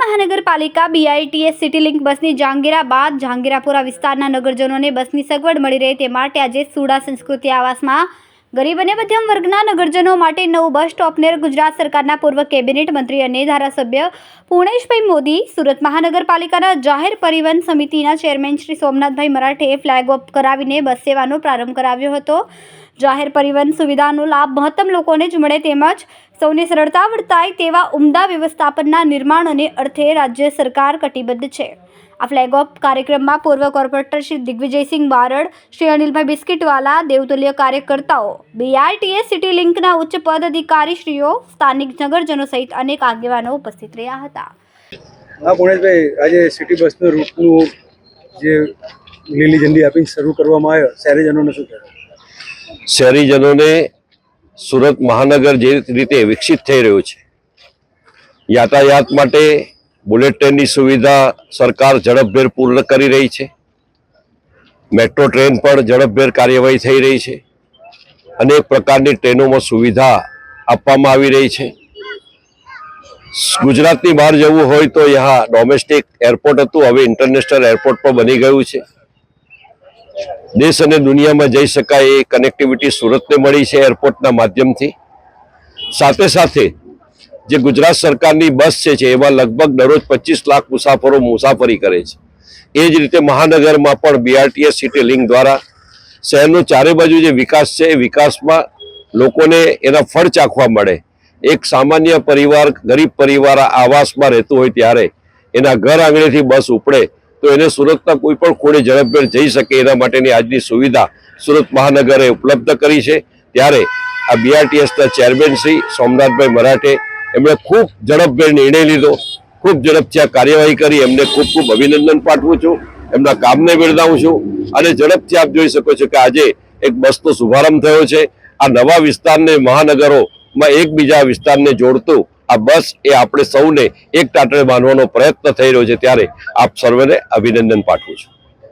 મહાનગરપાલિકા BITS city link બસની જહાંગીરા બાદ જહાંગીરાપુરા વિસ્તારના નગરજનોને બસની સગવડ મળી રહે તે માટે આજે સુડા સંસ્કૃતિ આવાસમાં ગરીબ અને મધ્યમ વર્ગના નગરજનો માટે નવું બસ સ્ટોપને ગુજરાત સરકારના પૂર્વ કેબિનેટ મંત્રી અને ધારાસભ્ય પૂર્ણેશભાઈ મોદી, સુરત મહાનગરપાલિકાના જાહેર પરિવહન સમિતિના chairman Shri Somnathbhai Marathe flag of કરાવીને બસ સેવાનો પ્રારંભ કરાવ્યો હતો। જાહેર પરિવહન સુવિધાનો લાભ મહત્તમ લોકોને જ મળે તેમજ સૌને સરળતા વર્તાય તેવા ઉમદા વ્યવસ્થાપનના નિર્માણ અને અર્થે રાજ્ય સરકાર કટિબદ્ધ છે। આ ફ્લેગ ઓફ કાર્યક્રમમાં પૂર્વ કોર્પોરેટર શ્રી દિગ્વિજયસિંહ બારડ, શ્રી અનિલભાઈ બિસ્કીટવાલા, દેવતુલ્ય કાર્યકર્તાઓ, BITS સિટી લિંકના ઉચ્ચ પદ અધિકારીશ્રીઓ, સ્થાનિક નગરજનો સહિત અનેક આગેવાનો ઉપસ્થિત રહ્યા હતા। પૂર્ણેશભાઈ, આજે સિટી બસનો રૂટનું જે લીલી ઝંડી આપીને શરૂ કરવામાં આવ્યો, શહેરીજનોને શું કહેવાય? શહેરીજનોને સુરત મહાનગર જે રીતે વિકસિત થઈ રહ્યું છે, યાતાયાત માટે બુલેટ ટ્રેનની સુવિધા સરકાર ઝડપભેર પૂર્ણ કરી રહી છે। મેટ્રો ટ્રેન પણ ઝડપભેર કાર્યવાહી થઈ રહી છે। અનેક પ્રકારની ટ્રેનોમાં સુવિધા આપવામાં આવી રહી છે। ગુજરાતની બહાર જવું હોય તો यहाँ ડોમેસ્ટિક એરપોર્ટ હતું, હવે ઇન્ટરનેશનલ એરપોર્ટ પણ બની ગયું છે। દેશ અને દુનિયામાં જઈ શકાય એ કનેક્ટિવિટી સુરતને મળી છે એરપોર્ટના માધ્યમથી। સાથે સાથે જે ગુજરાત સરકારની બસ છે એમાં લગભગ દરરોજ 25 લાખ મુસાફરો મુસાફરી કરે છે। એ જ રીતે મહાનગરમાં પણ BITS સિટી લિંક દ્વારા શહેરનો ચારે બાજુ જે વિકાસ છે એ વિકાસમાં લોકોને એના ફળ ચાખવા મળે। એક સામાન્ય પરિવાર, ગરીબ પરિવાર આવાસમાં રહેતું હોય ત્યારે એના ઘર આંગણેથી બસ ઉપડે તો એને સુરતના કોઈ પણ ખૂણે ઝડપભેર જઈ શકે એના માટેની આજની સુવિધા સુરત મહાનગરે ઉપલબ્ધ કરી છે। ત્યારે આ BITSના ચેરમેન શ્રી સોમનાથભાઈ મરાઠે એમણે ખૂબ ઝડપભેર નિર્ણય લીધો, ખૂબ ઝડપથી આ કાર્યવાહી કરી। એમને ખૂબ ખૂબ અભિનંદન પાઠવું છું, એમના કામને બિરદાવું છું। અને ઝડપથી આપ જોઈ શકો છો કે આજે એક બસનો શુભારંભ થયો છે। આ નવા વિસ્તારને મહાનગરોમાં એકબીજા વિસ્તારને જોડતું આ બસ એ આપણે સૌને એક ટાટરે બાંધવાનો પ્રયત્ન થઈ રહ્યો છે, ત્યારે આપ સર્વેને અભિનંદન પાઠવું છું।